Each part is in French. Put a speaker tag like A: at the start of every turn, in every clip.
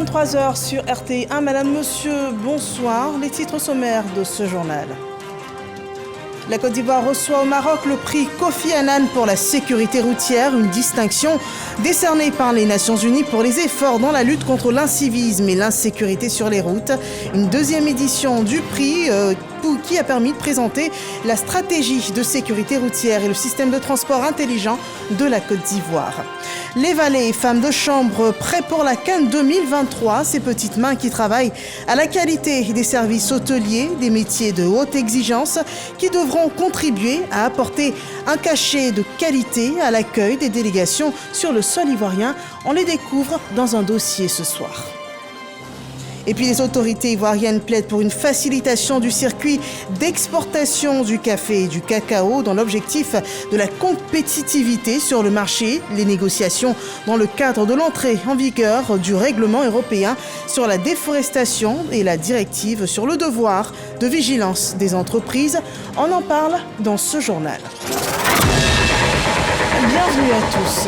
A: 23h sur RTI1. Madame, monsieur, bonsoir. Les titres sommaires de ce journal. La Côte d'Ivoire reçoit au Maroc le prix Kofi Annan pour la sécurité routière, une distinction décernée par les Nations Unies pour les efforts dans la lutte contre l'incivisme et l'insécurité sur les routes. Une deuxième édition du prix qui a permis de présenter la stratégie de sécurité routière et le système de transport intelligent de la Côte d'Ivoire. Les valets et femmes de chambre prêts pour la Cannes 2023, ces petites mains qui travaillent à la qualité des services hôteliers, des métiers de haute exigence qui devront contribuer à apporter un cachet de qualité à l'accueil des délégations sur le sol ivoirien. On les découvre dans un dossier ce soir. Et puis les autorités ivoiriennes plaident pour une facilitation du circuit d'exportation du café et du cacao dans l'objectif de la compétitivité sur le marché. Les négociations dans le cadre de l'entrée en vigueur du règlement européen sur la déforestation et la directive sur le devoir de vigilance des entreprises. On en parle dans ce journal. Bienvenue à tous.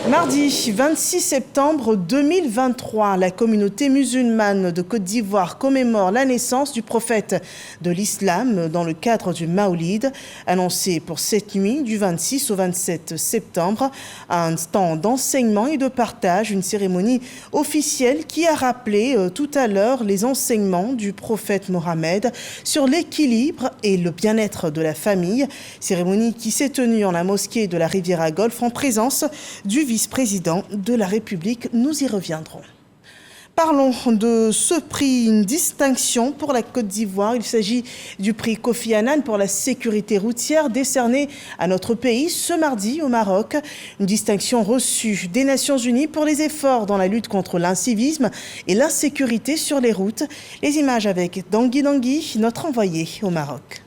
A: Mardi 26 septembre 2023, la communauté musulmane de Côte d'Ivoire commémore la naissance du prophète de l'islam dans le cadre du Maoulid, annoncé pour cette nuit du 26 au 27 septembre. Un temps d'enseignement et de partage, une cérémonie officielle qui a rappelé tout à l'heure les enseignements du prophète Mohammed sur l'équilibre et le bien-être de la famille. Cérémonie qui s'est tenue en la mosquée de la Riviera Golfe en présence du vice-président de la République. Nous y reviendrons. Parlons de ce prix, une distinction pour la Côte d'Ivoire. Il s'agit du prix Kofi Annan pour la sécurité routière décerné à notre pays ce mardi au Maroc. Une distinction reçue des Nations Unies pour les efforts dans la lutte contre l'incivisme et l'insécurité sur les routes. Les images avec Dangui, notre envoyé au Maroc.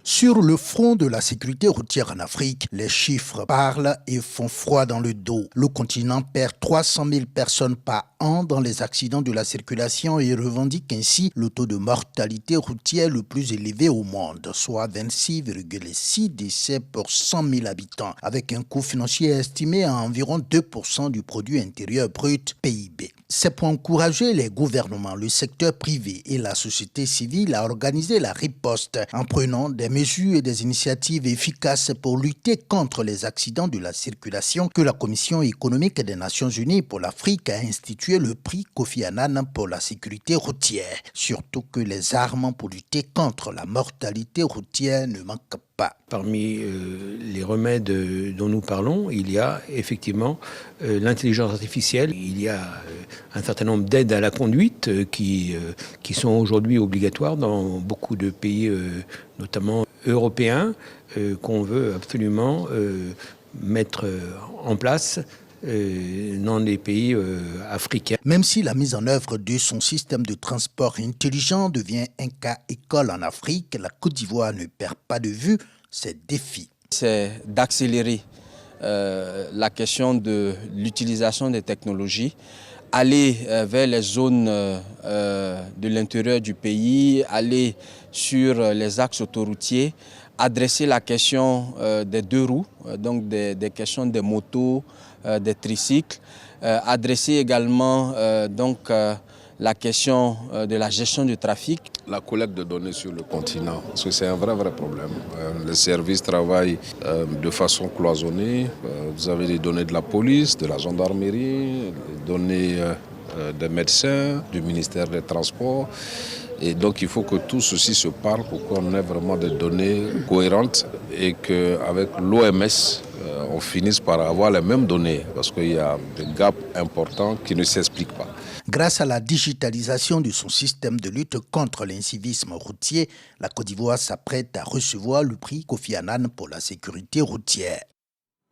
B: Sur le front de la sécurité routière en Afrique, les chiffres parlent et font froid dans le dos. Le continent perd 300 000 personnes par an dans les accidents de la circulation et revendique ainsi le taux de mortalité routière le plus élevé au monde, soit 26,6 décès pour 100 000 habitants, avec un coût financier estimé à environ 2% du produit intérieur brut PIB. C'est pour encourager les gouvernements, le secteur privé et la société civile à organiser la riposte en prenant des mesures et des initiatives efficaces pour lutter contre les accidents de la circulation que la Commission économique des Nations Unies pour l'Afrique a institué le prix Kofi Annan pour la sécurité routière. Surtout que les armes pour lutter contre la mortalité routière ne manquent pas.
C: Parmi les remèdes dont nous parlons, il y a effectivement l'intelligence artificielle. Il y a un certain nombre d'aides à la conduite qui sont aujourd'hui obligatoires dans beaucoup de pays, notamment européens, qu'on veut absolument mettre en place dans les pays africains.
B: Même si la mise en œuvre de son système de transport intelligent devient un cas école en Afrique, la Côte d'Ivoire ne perd pas de vue ses défis.
D: C'est d'accélérer la question de l'utilisation des technologies, aller vers les zones de l'intérieur du pays, aller sur les axes autoroutiers, adresser la question des deux roues, donc des questions des motos, des tricycles, adresser également la question de la gestion du trafic.
E: La collecte de données sur le continent, parce que c'est un vrai problème. Les services travaillent de façon cloisonnée. Vous avez les données de la police, de la gendarmerie, les données des médecins, du ministère des Transports. Et donc il faut que tout ceci se parle pour qu'on ait vraiment des données cohérentes et qu'avec l'OMS, on finisse par avoir les mêmes données parce qu'il y a des gaps importants qui ne s'expliquent pas.
B: Grâce à la digitalisation de son système de lutte contre l'incivisme routier, la Côte d'Ivoire s'apprête à recevoir le prix Kofi Annan pour la sécurité routière.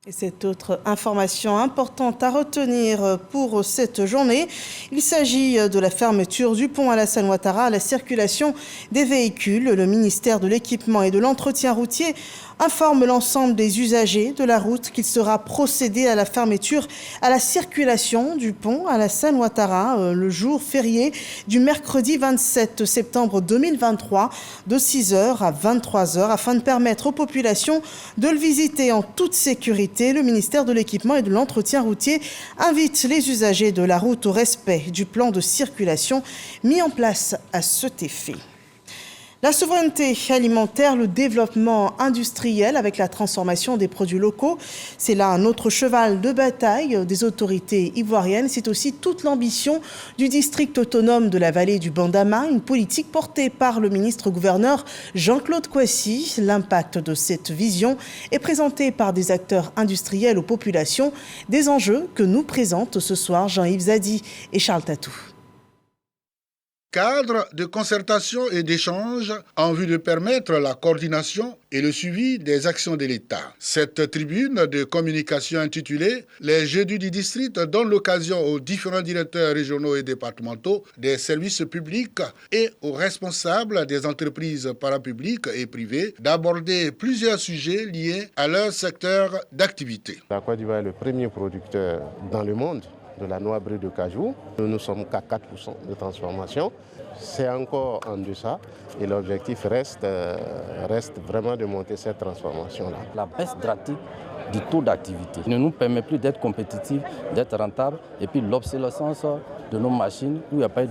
A: Et cette autre information importante à retenir pour cette journée, il s'agit de la fermeture du pont Alassane Ouattara à la circulation des véhicules. Le ministère de l'Équipement et de l'Entretien routier informe l'ensemble des usagers de la route qu'il sera procédé à la fermeture à la circulation du pont Alassane Ouattara le jour férié du mercredi 27 septembre 2023 de 6h à 23h afin de permettre aux populations de le visiter en toute sécurité sécurité, le ministère de l'Équipement et de l'Entretien routier invite les usagers de la route au respect du plan de circulation mis en place à cet effet. La souveraineté alimentaire, le développement industriel avec la transformation des produits locaux, c'est là un autre cheval de bataille des autorités ivoiriennes. C'est aussi toute l'ambition du district autonome de la vallée du Bandama, une politique portée par le ministre-gouverneur Jean-Claude Kouassi. L'impact de cette vision est présenté par des acteurs industriels aux populations, des enjeux que nous présentent ce soir Jean-Yves Zadi et Charles Tatou.
F: Cadre de concertation et d'échange en vue de permettre la coordination et le suivi des actions de l'État. Cette tribune de communication intitulée « Les Jeudis du district » donne l'occasion aux différents directeurs régionaux et départementaux des services publics et aux responsables des entreprises parapubliques et privées d'aborder plusieurs sujets liés à leur secteur d'activité.
G: La Côte d'Ivoire est le premier producteur dans le monde de la noix brune de cajou. Nous ne sommes qu'à 4% de transformation. C'est encore en deçà et l'objectif reste vraiment de monter cette transformation-là.
H: La baisse drastique du taux d'activité ne nous permet plus d'être compétitifs, d'être rentables et puis l'obsolescence de nos machines où il n'y a pas eu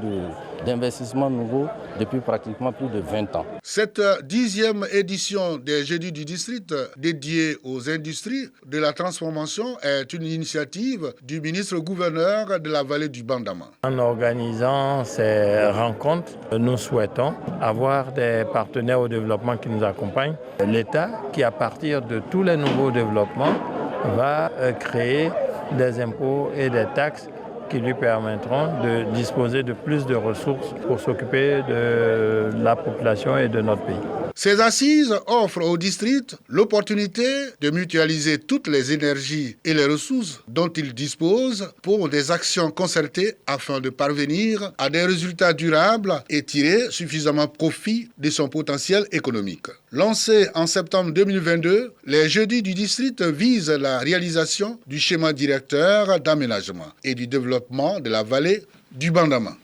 H: d'investissement nouveau depuis pratiquement plus de 20 ans.
F: Cette 10e édition des Jeudis du district dédiée aux industries de la transformation est une initiative du ministre-gouverneur de la vallée du Bandama.
I: En organisant ces rencontres, nous souhaitons avoir des partenaires au développement qui nous accompagnent. L'État qui, à partir de tous les nouveaux développements, va créer des impôts et des taxes qui lui permettront de disposer de plus de ressources pour s'occuper de la population et de notre pays.
F: Ces assises offrent au district l'opportunité de mutualiser toutes les énergies et les ressources dont il dispose pour des actions concertées afin de parvenir à des résultats durables et tirer suffisamment profit de son potentiel économique. Lancés en septembre 2022, les Jeudis du district visent la réalisation du schéma directeur d'aménagement et du développement de la vallée du Bandama.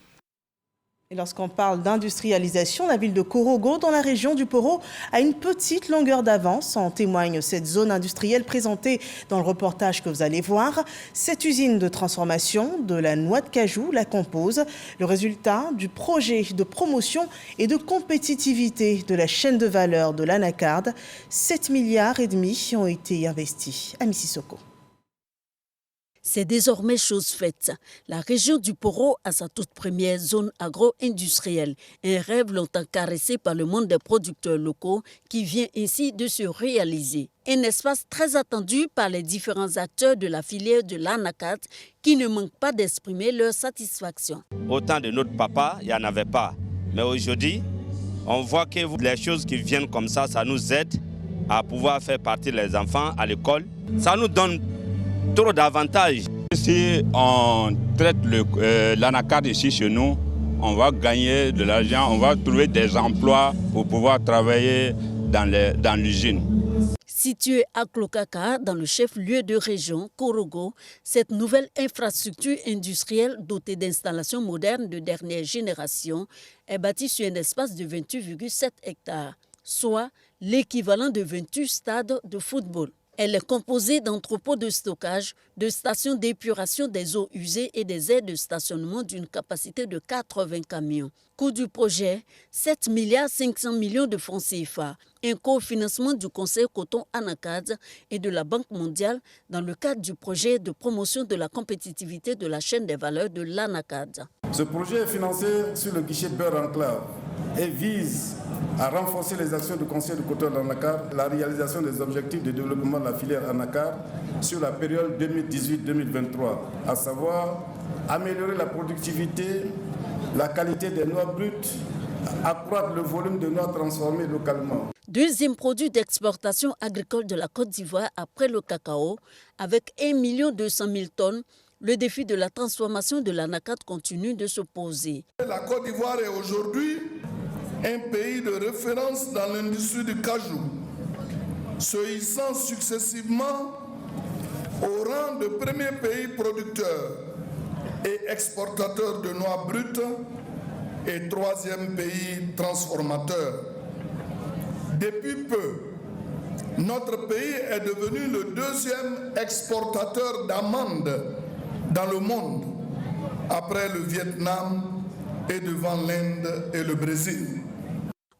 A: Et lorsqu'on parle d'industrialisation, la ville de Korogo, dans la région du Poro, a une petite longueur d'avance. En témoigne cette zone industrielle présentée dans le reportage que vous allez voir. Cette usine de transformation de la noix de cajou la compose. Le résultat du projet de promotion et de compétitivité de la chaîne de valeur de l'anacarde. 7,5 milliards ont été investis à Mississauga.
J: C'est désormais chose faite. La région du Poro a sa toute première zone agro-industrielle. Un rêve longtemps caressé par le monde des producteurs locaux qui vient ainsi de se réaliser. Un espace très attendu par les différents acteurs de la filière de l'anacarde qui ne manquent pas d'exprimer leur satisfaction.
K: Au temps de notre papa, il n'y en avait pas. Mais aujourd'hui, on voit que les choses qui viennent comme ça nous aide à pouvoir faire partir les enfants à l'école. Ça nous donne trop d'avantages.
L: Si on traite l'anacarde ici chez nous, on va gagner de l'argent, on va trouver des emplois pour pouvoir travailler dans l'usine.
J: Située à Klokaka, dans le chef-lieu de région, Korogo, cette nouvelle infrastructure industrielle dotée d'installations modernes de dernière génération est bâtie sur un espace de 28,7 hectares, soit l'équivalent de 28 stades de football. Elle est composée d'entrepôts de stockage, de stations d'épuration des eaux usées et des aires de stationnement d'une capacité de 80 camions. Coût du projet, 7,5 milliards de francs CFA. Un cofinancement du Conseil Coton Anacarde et de la Banque mondiale dans le cadre du projet de promotion de la compétitivité de la chaîne des valeurs de l'anacarde.
M: Ce projet est financé sur le guichet Beurre Enclave et vise à renforcer les actions du Conseil de coton d'anacarde, la réalisation des objectifs de développement de la filière anacarde sur la période 2018-2023, à savoir améliorer la productivité, la qualité des noix brutes, accroître le volume de noix transformées localement.
J: Deuxième produit d'exportation agricole de la Côte d'Ivoire après le cacao, avec 1 200 000 tonnes, le défi de la transformation de l'anacarde continue de se poser.
M: La Côte d'Ivoire est aujourd'hui un pays de référence dans l'industrie du cajou, se hissant successivement au rang de premier pays producteur et exportateur de noix brutes et troisième pays transformateur. Depuis peu, Notre pays est devenu le deuxième exportateur d'amandes dans le monde, après le Vietnam et devant l'Inde et le Brésil.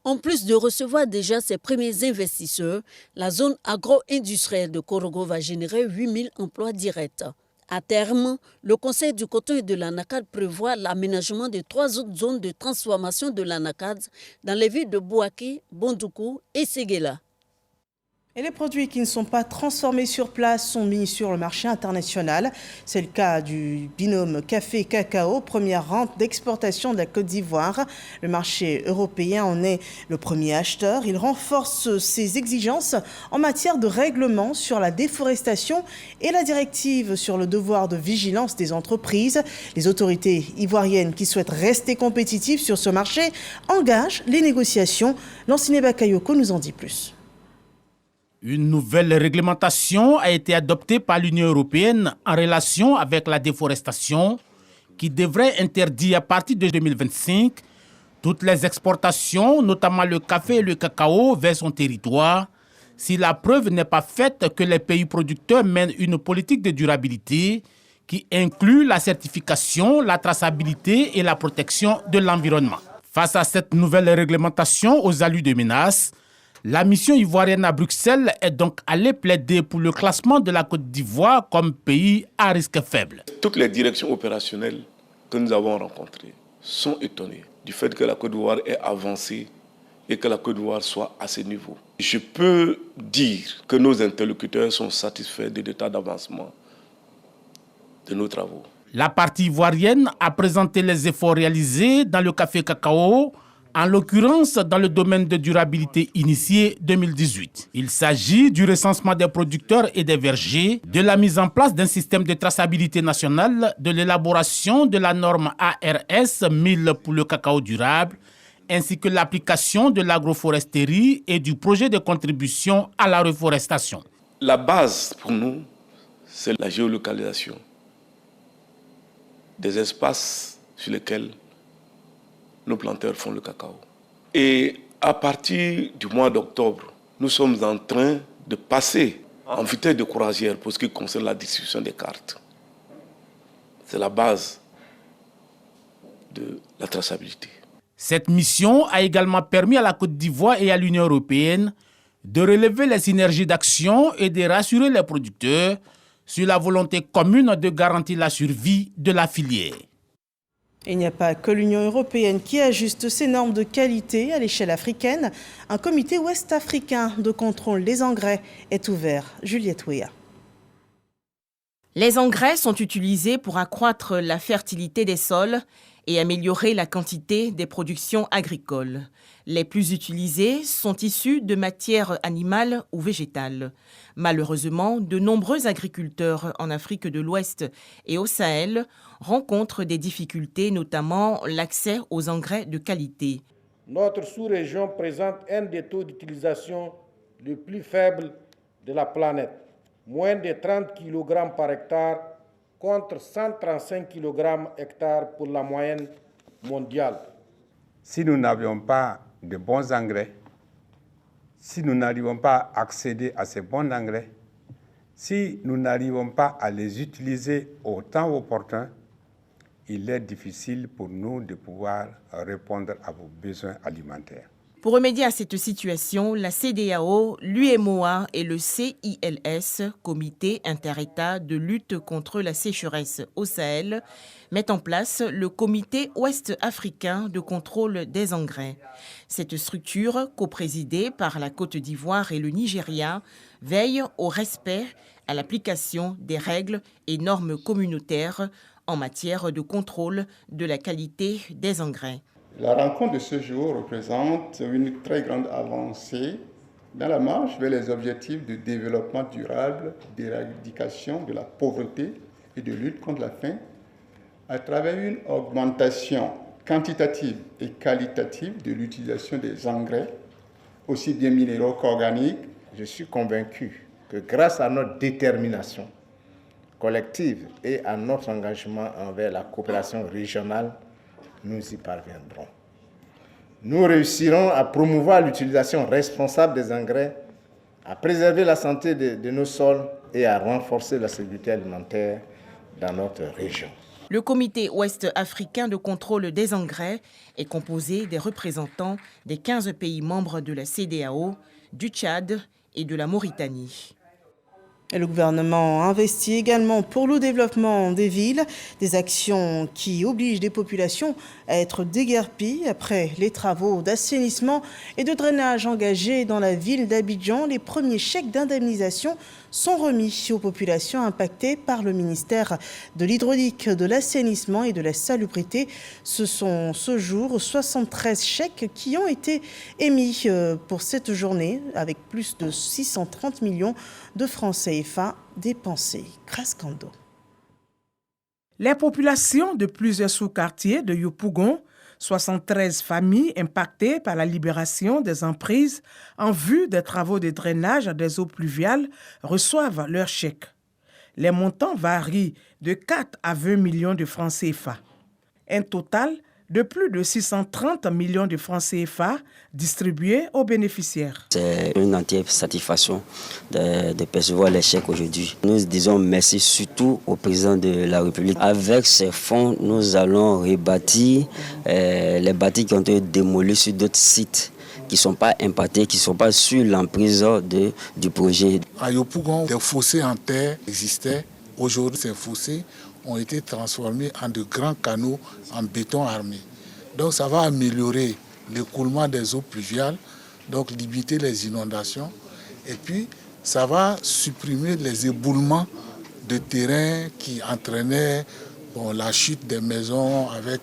J: En plus de recevoir déjà ses premiers investisseurs, la zone agro-industrielle de Korogo va générer 8000 emplois directs. À terme, le Conseil du coton et de l'anacarde prévoit l'aménagement de 3 autres zones de transformation de l'anacarde dans les villes de Bouaké, Bondoukou et Séguéla.
A: Et les produits qui ne sont pas transformés sur place sont mis sur le marché international. C'est le cas du binôme café-cacao, première rente d'exportation de la Côte d'Ivoire. Le marché européen en est le premier acheteur. Il renforce ses exigences en matière de règlement sur la déforestation et la directive sur le devoir de vigilance des entreprises. Les autorités ivoiriennes qui souhaitent rester compétitives sur ce marché engagent les négociations. Lanciné Bakayoko nous en dit plus.
N: Une nouvelle réglementation a été adoptée par l'Union européenne en relation avec la déforestation qui devrait interdire à partir de 2025 toutes les exportations, notamment le café et le cacao, vers son territoire, si la preuve n'est pas faite que les pays producteurs mènent une politique de durabilité qui inclut la certification, la traçabilité et la protection de l'environnement. Face à cette nouvelle réglementation aux allures de menaces, la mission ivoirienne à Bruxelles est donc allée plaider pour le classement de la Côte d'Ivoire comme pays à risque faible.
O: Toutes les directions opérationnelles que nous avons rencontrées sont étonnées du fait que la Côte d'Ivoire est avancée et que la Côte d'Ivoire soit à ce niveau. Je peux dire que nos interlocuteurs sont satisfaits de l'état d'avancement de nos travaux.
N: La partie ivoirienne a présenté les efforts réalisés dans le café-cacao, en l'occurrence dans le domaine de durabilité initié 2018. Il s'agit du recensement des producteurs et des vergers, de la mise en place d'un système de traçabilité nationale, de l'élaboration de la norme ARS 1000 pour le cacao durable, ainsi que l'application de l'agroforesterie et du projet de contribution à la reforestation.
O: La base pour nous, c'est la géolocalisation des espaces sur lesquels nos planteurs font le cacao. Et à partir du mois d'octobre, nous sommes en train de passer en vitesse de croisière pour ce qui concerne la distribution des cartes. C'est la base de la traçabilité.
N: Cette mission a également permis à la Côte d'Ivoire et à l'Union européenne de relever les synergies d'action et de rassurer les producteurs sur la volonté commune de garantir la survie de la filière.
A: Il n'y a pas que l'Union européenne qui ajuste ses normes de qualité à l'échelle africaine. Un comité ouest-africain de contrôle des engrais est ouvert. Juliette Ouéa.
P: Les engrais sont utilisés pour accroître la fertilité des sols et améliorer la quantité des productions agricoles. Les plus utilisés sont issus de matières animales ou végétales. Malheureusement, de nombreux agriculteurs en Afrique de l'Ouest et au Sahel rencontrent des difficultés, notamment l'accès aux engrais de qualité.
Q: Notre sous-région présente un des taux d'utilisation le plus faible de la planète, moins de 30 kg par hectare contre 135 kg hectare pour la moyenne mondiale.
L: Si nous n'avions pas de bons engrais, si nous n'arrivons pas à accéder à ces bons engrais, si nous n'arrivons pas à les utiliser au temps opportun, il est difficile pour nous de pouvoir répondre à vos besoins alimentaires.
P: Pour remédier à cette situation, la CEDEAO, l'UEMOA et le CILS, Comité inter-État de lutte contre la sécheresse au Sahel, mettent en place le Comité ouest-africain de contrôle des engrais. Cette structure, coprésidée par la Côte d'Ivoire et le Nigeria, veille au respect, à l'application des règles et normes communautaires en matière de contrôle de la qualité des engrais.
R: La rencontre de ce jour représente une très grande avancée dans la marche vers les objectifs de développement durable, d'éradication de la pauvreté et de lutte contre la faim à travers une augmentation quantitative et qualitative de l'utilisation des engrais, aussi bien minéraux qu'organiques.
S: Je suis convaincu que grâce à notre détermination collective et à notre engagement envers la coopération régionale, nous y parviendrons. Nous réussirons à promouvoir l'utilisation responsable des engrais à préserver la santé de nos sols et à renforcer la sécurité alimentaire dans notre région.
P: Le comité ouest-africain de contrôle des engrais est composé des représentants des 15 pays membres de la CEDEAO, du Tchad et de la Mauritanie.
A: Et le gouvernement investit également pour le développement des villes, des actions qui obligent les populations à être déguerpies. Après les travaux d'assainissement et de drainage engagés dans la ville d'Abidjan, les premiers chèques d'indemnisation sont remis aux populations impactées par le ministère de l'Hydraulique, de l'Assainissement et de la Salubrité. Ce sont ce jour 73 chèques qui ont été émis pour cette journée, avec plus de 630 millions de francs CFA dépensés. Grace Kando.
T: Les populations de plusieurs sous-quartiers de Yopougon, 73 familles impactées par la libération des emprises en vue des travaux de drainage des eaux pluviales, reçoivent leurs chèques. Les montants varient de 4 à 20 millions de francs CFA. Un total de plus de 630 millions de francs CFA distribués aux bénéficiaires.
U: C'est une entière satisfaction de percevoir les chèques aujourd'hui. Nous disons merci surtout au président de la République. Avec ces fonds, nous allons rebâtir les bâtis qui ont été démolis sur d'autres sites qui ne sont pas impactés, qui ne sont pas sur l'emprise du projet.
V: À Yopougon, des fossés en terre existaient. Aujourd'hui, ces fossés ont été transformés en de grands canaux en béton armé. Donc ça va améliorer l'écoulement des eaux pluviales, donc limiter les inondations. Et puis ça va supprimer les éboulements de terrain qui entraînaient la chute des maisons avec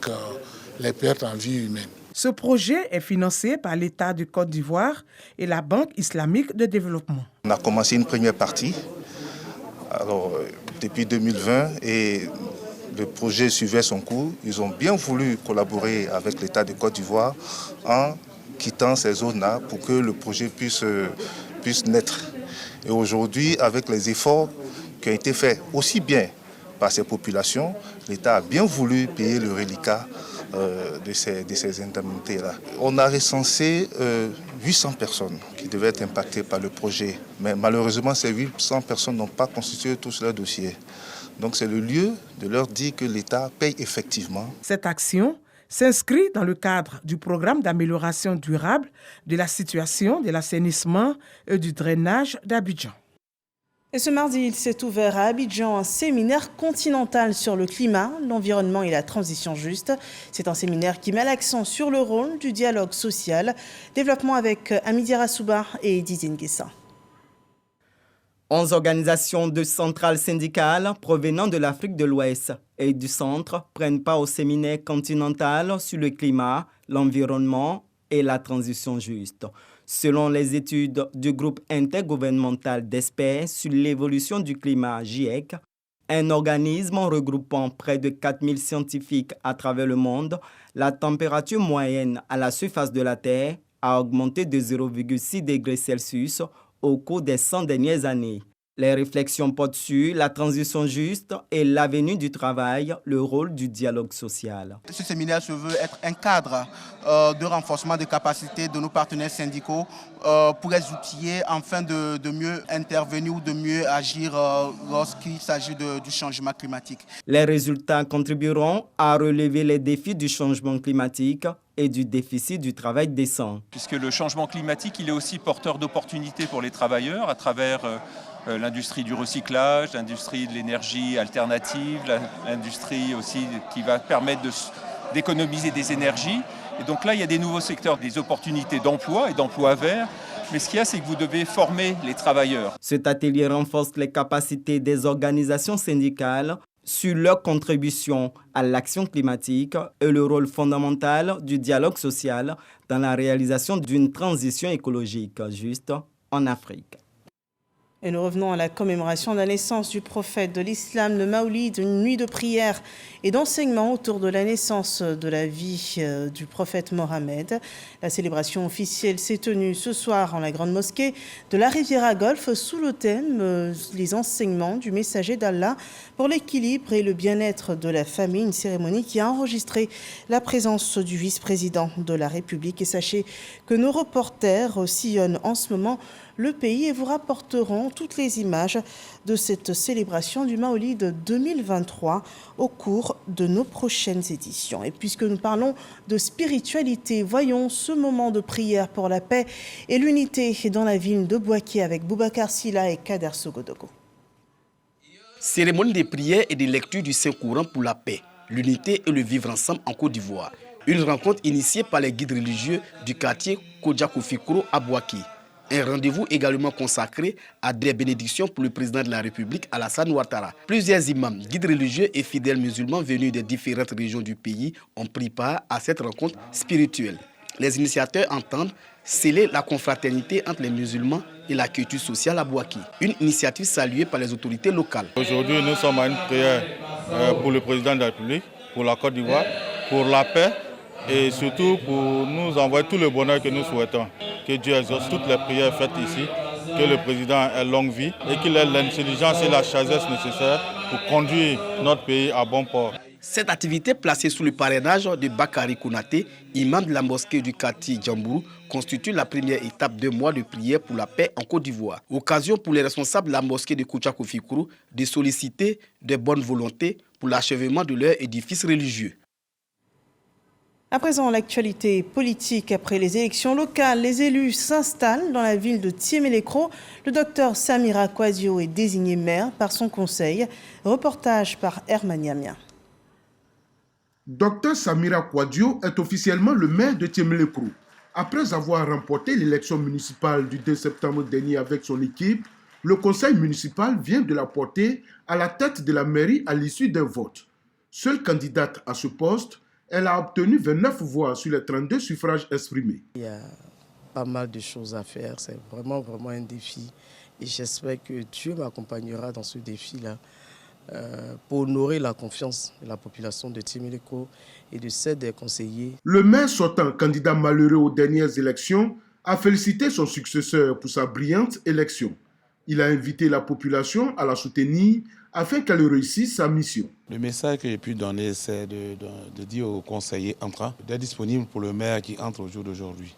V: les pertes en vie humaine.
T: Ce projet est financé par l'État de Côte d'Ivoire et la Banque islamique de développement.
W: On a commencé une première partie depuis 2020 et le projet suivait son cours. Ils ont bien voulu collaborer avec l'État de Côte d'Ivoire en quittant ces zones-là pour que le projet puisse naître. Et aujourd'hui, avec les efforts qui ont été faits aussi bien par ces populations, l'État a bien voulu payer le reliquat de ces indemnités-là. On a recensé 800 personnes qui devaient être impactées par le projet. Mais malheureusement, ces 800 personnes n'ont pas constitué tous leurs dossiers. Donc c'est le lieu de leur dire que l'État paye effectivement.
T: Cette action s'inscrit dans le cadre du programme d'amélioration durable de la situation de l'assainissement et du drainage d'Abidjan.
A: Et ce mardi, il s'est ouvert à Abidjan un séminaire continental sur le climat, l'environnement et la transition juste. C'est un séminaire qui met l'accent sur le rôle du dialogue social. Développement avec Amidi Rassouba et Didier Nguessa.
X: 11 organisations de centrales syndicales provenant de l'Afrique de l'Ouest et du Centre prennent part au séminaire continental sur le climat, l'environnement et la transition juste. Selon les études du groupe intergouvernemental d'experts sur l'évolution du climat GIEC, un organisme regroupant près de 4000 scientifiques à travers le monde, la température moyenne à la surface de la Terre a augmenté de 0,6 degrés Celsius au cours des 100 dernières années. Les réflexions portent sur la transition juste et l'avenir du travail, le rôle du dialogue social.
Y: Ce séminaire se veut être un cadre de renforcement des capacités de nos partenaires syndicaux pour les outiller afin de mieux intervenir ou de mieux agir lorsqu'il s'agit du changement climatique.
X: Les résultats contribueront à relever les défis du changement climatique et du déficit du travail décent.
Z: Puisque le changement climatique, il est aussi porteur d'opportunités pour les travailleurs à travers l'industrie du recyclage, l'industrie de l'énergie alternative, l'industrie aussi qui va permettre d'économiser des énergies. Et donc là, il y a des nouveaux secteurs, des opportunités d'emploi et d'emploi vert. Mais ce qu'il y a, c'est que vous devez former les travailleurs.
X: Cet atelier renforce les capacités des organisations syndicales sur leur contribution à l'action climatique et le rôle fondamental du dialogue social dans la réalisation d'une transition écologique juste en Afrique.
A: Et nous revenons à la commémoration de la naissance du prophète de l'islam, le Maoulid, une nuit de prière et d'enseignement autour de la naissance de la vie du prophète Mohammed. La célébration officielle s'est tenue ce soir en la grande mosquée de la Riviera Golfe sous le thème les enseignements du messager d'Allah pour l'équilibre et le bien-être de la famille. Une cérémonie qui a enregistré la présence du vice-président de la République. Et sachez que nos reporters sillonnent en ce moment le pays et vous rapporterons toutes les images de cette célébration du Maolid 2023 au cours de nos prochaines éditions. Et puisque nous parlons de spiritualité, voyons ce moment de prière pour la paix et l'unité dans la ville de Bouaké avec Boubacar Silla et Kader Sogodogo.
B: Cérémonie de prière et de lecture du Saint-Courant pour la paix, l'unité et le vivre ensemble en Côte d'Ivoire. Une rencontre initiée par les guides religieux du quartier Kodjakofikro à Bouaké. Un rendez-vous également consacré à des bénédictions pour le président de la République, Alassane Ouattara. Plusieurs imams, guides religieux et fidèles musulmans venus des différentes régions du pays ont pris part à cette rencontre spirituelle. Les initiateurs entendent sceller la confraternité entre les musulmans et la culture sociale à Bouaké. Une initiative saluée par les autorités locales.
C: Aujourd'hui, nous sommes à une prière pour le président de la République, pour la Côte d'Ivoire, pour la paix et surtout pour nous envoyer tout le bonheur que nous souhaitons. Que Dieu exauce toutes les prières faites ici, que le président ait longue vie et qu'il ait l'intelligence et la sagesse nécessaires pour conduire notre pays à bon port.
B: Cette activité placée sous le parrainage de Bakary Konaté, imam de la mosquée du quartier Djambourou, constitue la première étape de mois de prière pour la paix en Côte d'Ivoire. Occasion pour les responsables de la mosquée de Kodjakofikro de solliciter de bonnes volontés pour l'achèvement de leur édifice religieux.
A: À présent, l'actualité politique. Après les élections locales, les élus s'installent dans la ville de Thiémé-Lécro. Le docteur Samira Kouadio est désigné maire par son conseil. Reportage par Herman Yamia.
D: Dr Samira Kouadio est officiellement le maire de Thiémé-Lécro. Après avoir remporté l'élection municipale du 2 septembre dernier avec son équipe, le conseil municipal vient de la porter à la tête de la mairie à l'issue d'un vote. Seule candidate à ce poste, elle a obtenu 29 voix sur les 32 suffrages exprimés.
E: Il y a pas mal de choses à faire, c'est vraiment un défi. Et j'espère que Dieu m'accompagnera dans ce défi-là. Pour honorer la confiance de la population de Thiémé-Lécro et de celle des conseillers.
D: Le maire sortant, candidat malheureux aux dernières élections, a félicité son successeur pour sa brillante élection. Il a invité la population à la soutenir afin qu'elle réussisse sa mission.
G: Le message que j'ai pu donner, c'est de dire aux conseillers entrants d'être disponibles pour le maire qui entre au jour d'aujourd'hui.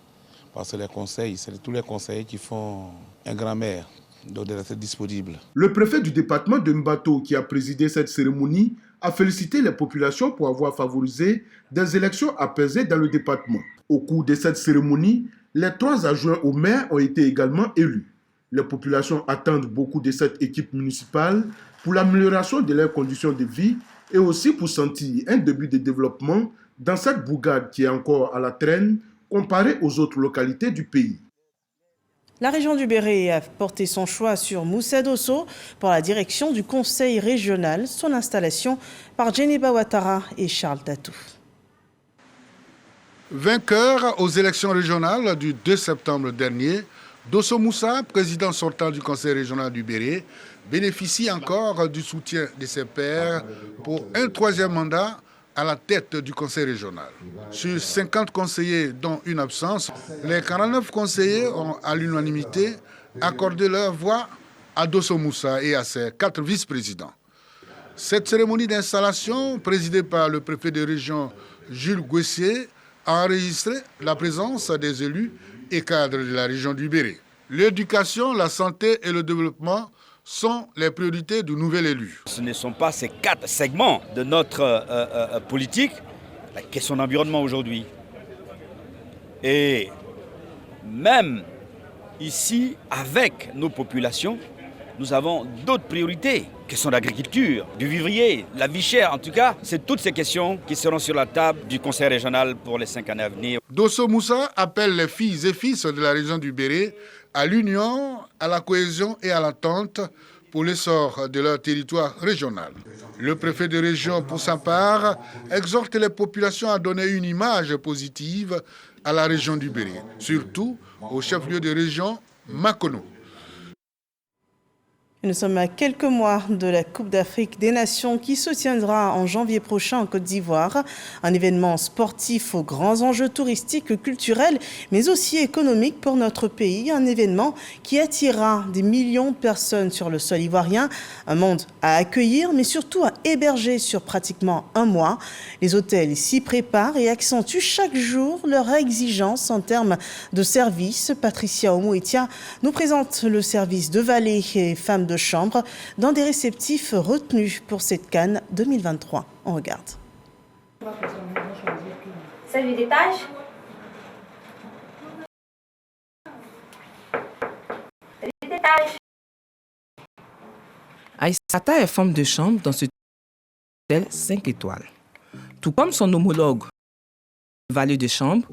G: Parce que les conseils, c'est tous les conseillers qui font un grand maire. Donc d'être disponible.
D: Le préfet du département de Mbato, qui a présidé cette cérémonie, a félicité les populations pour avoir favorisé des élections apaisées dans le département. Au cours de cette cérémonie, les 3 adjoints au maire ont été également élus. Les populations attendent beaucoup de cette équipe municipale pour l'amélioration de leurs conditions de vie et aussi pour sentir un début de développement dans cette bourgade qui est encore à la traîne comparée aux autres localités du pays.
A: La région du Béret a porté son choix sur Moussa Dosso pour la direction du conseil régional, son installation par Djeneba Ouattara et Charles Tatou.
F: Vainqueur aux élections régionales du 2 septembre dernier, Dosso Moussa, président sortant du conseil régional du Béret, bénéficie encore du soutien de ses pairs pour un 3e mandat à la tête du conseil régional. Sur 50 conseillers, dont une absence, les 49 conseillers ont à l'unanimité accordé leur voix à Dosso Moussa et à ses 4 vice-présidents. Cette cérémonie d'installation, présidée par le préfet de région Jules Gouessier, a enregistré la présence des élus et cadres de la région du Béret. L'éducation, la santé et le développement sont les priorités du nouvel élu.
H: Ce ne sont pas ces 4 segments de notre politique, la question d'environnement aujourd'hui. Et même ici, avec nos populations, nous avons d'autres priorités, question d'agriculture, du vivrier, la vie chère. En tout cas, c'est toutes ces questions qui seront sur la table du conseil régional pour les 5 années à venir.
F: Dosso Moussa appelle les filles et fils de la région du Béret à l'union, à la cohésion et à l'entente pour l'essor de leur territoire régional. Le préfet de région, pour sa part, exhorte les populations à donner une image positive à la région du Béret, surtout au chef-lieu de région, Makono.
A: Nous sommes à quelques mois de la Coupe d'Afrique des Nations qui se tiendra en janvier prochain en Côte d'Ivoire. Un événement sportif aux grands enjeux touristiques, culturels, mais aussi économiques pour notre pays. Un événement qui attirera des millions de personnes sur le sol ivoirien. Un monde à accueillir, mais surtout à héberger sur pratiquement un mois. Les hôtels s'y préparent et accentuent chaque jour leurs exigences en termes de services. Patricia Omouetia nous présente le service de valet et femmes de chambre dans des réceptifs retenus pour cette CAN 2023. On regarde.
I: Service d'étage. Service d'étage.
J: Aïssata est femme de chambre dans ce hôtel 5 étoiles. Tout comme son homologue, valet de chambre,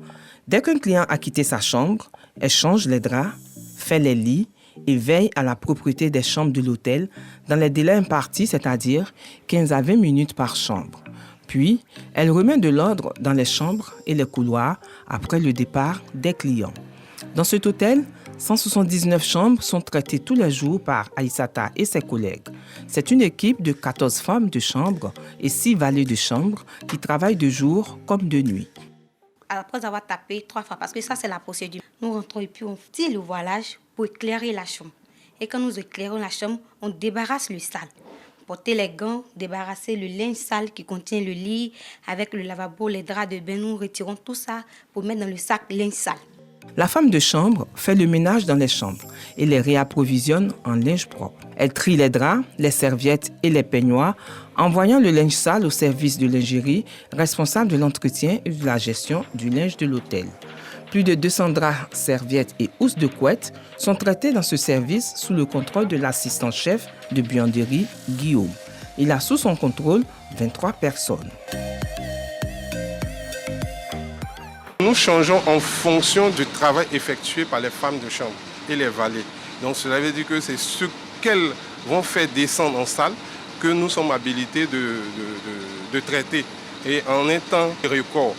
J: dès qu'un client a quitté sa chambre, elle change les draps, fait les lits et veille à la propreté des chambres de l'hôtel dans les délais impartis, c'est-à-dire 15 à 20 minutes par chambre. Puis, elle remet de l'ordre dans les chambres et les couloirs après le départ des clients. Dans cet hôtel, 179 chambres sont traitées tous les jours par Aïssata et ses collègues. C'est une équipe de 14 femmes de chambre et 6 valets de chambre qui travaillent de jour comme de nuit.
I: Après avoir tapé 3 fois, parce que ça c'est la procédure, nous rentrons et puis on tire le voilage pour éclairer la chambre. Et quand nous éclairons la chambre, on débarrasse le sale. Porter les gants, débarrasser le linge sale qui contient le lit, avec le lavabo, les draps de bain, nous retirons tout ça pour mettre dans le sac linge sale.
J: La femme de chambre fait le ménage dans les chambres et les réapprovisionne en linge propre. Elle trie les draps, les serviettes et les peignoirs, envoyant le linge sale au service de lingerie responsable de l'entretien et de la gestion du linge de l'hôtel. Plus de 200 draps, serviettes et housses de couette sont traités dans ce service sous le contrôle de l'assistant-chef de buanderie, Guillaume. Il a sous son contrôle 23 personnes.
K: Nous changeons en fonction du travail effectué par les femmes de chambre et les valets. Donc cela veut dire que c'est ce qu'elles vont faire descendre en salle que nous sommes habilités de traiter et en un temps record.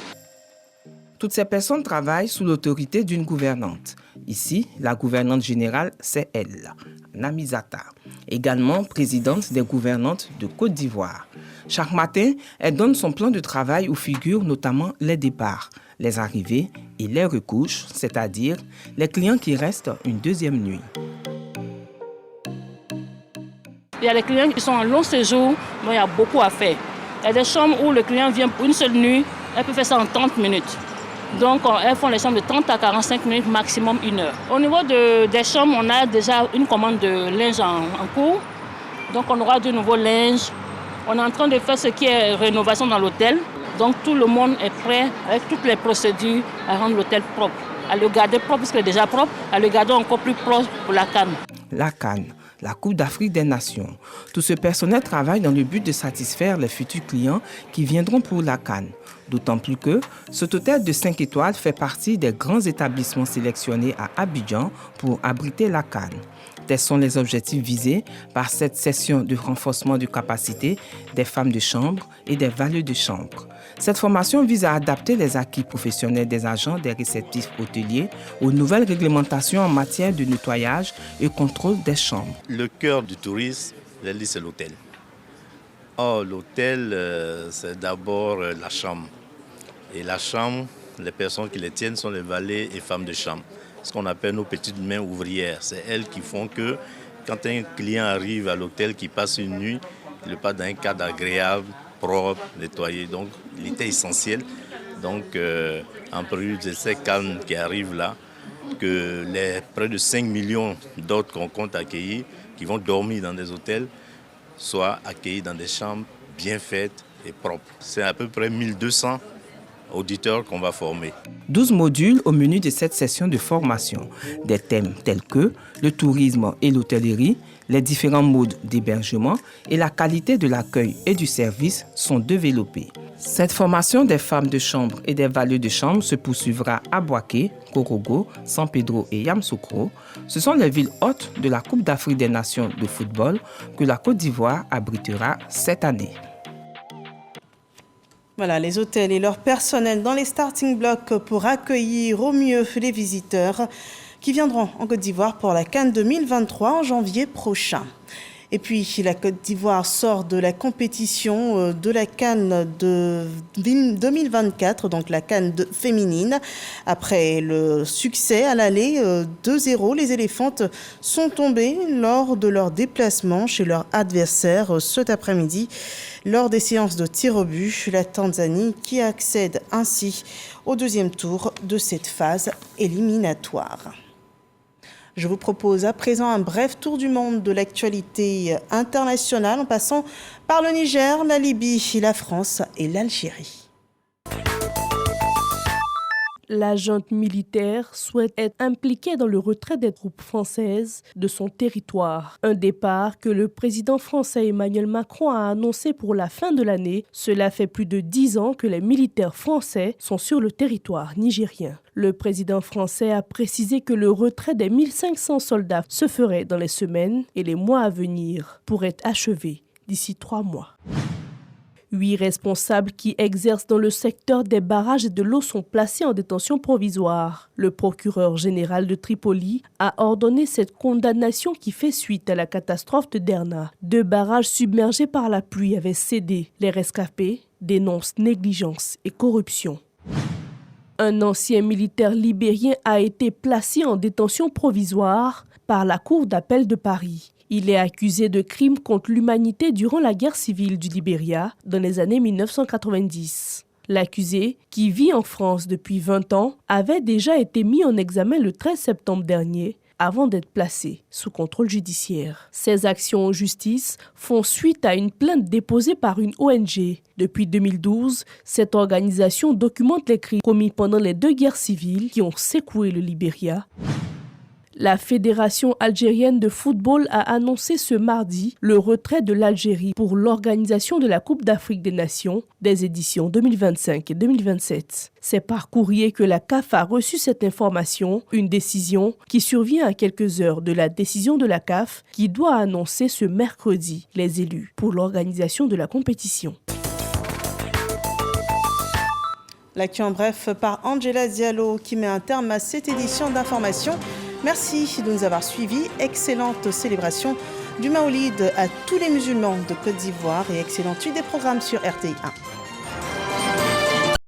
J: Toutes ces personnes travaillent sous l'autorité d'une gouvernante. Ici, la gouvernante générale, c'est elle, Namizata, également présidente des gouvernantes de Côte d'Ivoire. Chaque matin, elle donne son plan de travail où figurent notamment les départs, les arrivées et les recouches, c'est-à-dire les clients qui restent une deuxième nuit.
M: Il y a des clients qui sont en long séjour, donc il y a beaucoup à faire. Il y a des chambres où le client vient pour une seule nuit, elle peut faire ça en 30 minutes. Donc elles font les chambres de 30 à 45 minutes, maximum 1 heure. Au niveau des chambres, on a déjà une commande de linge en cours. Donc on aura de nouveaux linges. On est en train de faire ce qui est rénovation dans l'hôtel. Donc tout le monde est prêt avec toutes les procédures à rendre l'hôtel propre. À le garder propre parce qu'il est déjà propre, à le garder encore plus propre pour la CAN.
J: La CAN, la Coupe d'Afrique des Nations. Tout ce personnel travaille dans le but de satisfaire les futurs clients qui viendront pour la CAN. D'autant plus que cet hôtel de 5 étoiles fait partie des grands établissements sélectionnés à Abidjan pour abriter la CAN. Tels sont les objectifs visés par cette session de renforcement de capacité des femmes de chambre et des valets de chambre. Cette formation vise à adapter les acquis professionnels des agents des réceptifs hôteliers aux nouvelles réglementations en matière de nettoyage et contrôle des chambres.
N: Le cœur du tourisme, c'est l'hôtel. Or, l'hôtel, c'est d'abord la chambre. Et la chambre, les personnes qui les tiennent sont les valets et femmes de chambre. Ce qu'on appelle nos petites mains ouvrières. C'est elles qui font que quand un client arrive à l'hôtel qui passe une nuit, il passe dans un cadre agréable, propre, nettoyé. Donc, il était essentiel. Donc, en plus de ces calmes qui arrivent là, que les près de 5 millions d'autres qu'on compte accueillir, qui vont dormir dans des hôtels, soient accueillis dans des chambres bien faites et propres. C'est à peu près 1200 auditeurs qu'on va former.
J: 12 modules au menu de cette session de formation. Des thèmes tels que le tourisme et l'hôtellerie, les différents modes d'hébergement et la qualité de l'accueil et du service sont développés. Cette formation des femmes de chambre et des valets de chambre se poursuivra à Boaké, Korogo, San Pedro et Yamoussoukro. Ce sont les villes hôtes de la Coupe d'Afrique des Nations de football que la Côte d'Ivoire abritera cette année.
A: Voilà, les hôtels et leur personnel dans les starting blocks pour accueillir au mieux les visiteurs. qui viendront en Côte d'Ivoire pour la CAN 2023 en janvier prochain. Et puis, la Côte d'Ivoire sort de la compétition de la CAN de 2024, donc la CAN féminine. Après le succès à l'aller 2-0, les éléphantes sont tombées lors de leur déplacement chez leur adversaire cet après-midi. Lors des séances de tir au but, la Tanzanie qui accède ainsi au deuxième tour de cette phase éliminatoire. Je vous propose à présent un bref tour du monde de l'actualité internationale en passant par le Niger, la Libye, la France et l'Algérie.
L: La junte militaire souhaite être impliquée dans le retrait des troupes françaises de son territoire. Un départ que le président français Emmanuel Macron a annoncé pour la fin de l'année. Cela fait plus de 10 ans que les militaires français sont sur le territoire nigérien. Le président français a précisé que le retrait des 1500 soldats se ferait dans les semaines et les mois à venir pour être achevé d'ici 3 mois. 8 responsables qui exercent dans le secteur des barrages et de l'eau sont placés en détention provisoire. Le procureur général de Tripoli a ordonné cette condamnation qui fait suite à la catastrophe de Derna. 2 barrages submergés par la pluie avaient cédé. Les rescapés dénoncent négligence et corruption. Un ancien militaire libérien a été placé en détention provisoire par la Cour d'appel de Paris. Il est accusé de crimes contre l'humanité durant la guerre civile du Libéria dans les années 1990. L'accusé, qui vit en France depuis 20 ans, avait déjà été mis en examen le 13 septembre dernier avant d'être placé sous contrôle judiciaire. Ces actions en justice font suite à une plainte déposée par une ONG. Depuis 2012, cette organisation documente les crimes commis pendant les 2 guerres civiles qui ont secoué le Libéria. La Fédération algérienne de football a annoncé ce mardi le retrait de l'Algérie pour l'organisation de la Coupe d'Afrique des Nations des éditions 2025 et 2027. C'est par courrier que la CAF a reçu cette information, une décision qui survient à quelques heures de la décision de la CAF qui doit annoncer ce mercredi les élus pour l'organisation de la compétition.
A: L'actu en bref par Angela Diallo qui met un terme à cette édition d'information. Merci de nous avoir suivis. Excellente célébration du Maoulid à tous les musulmans de Côte d'Ivoire et excellente suite des programmes sur RTI 1.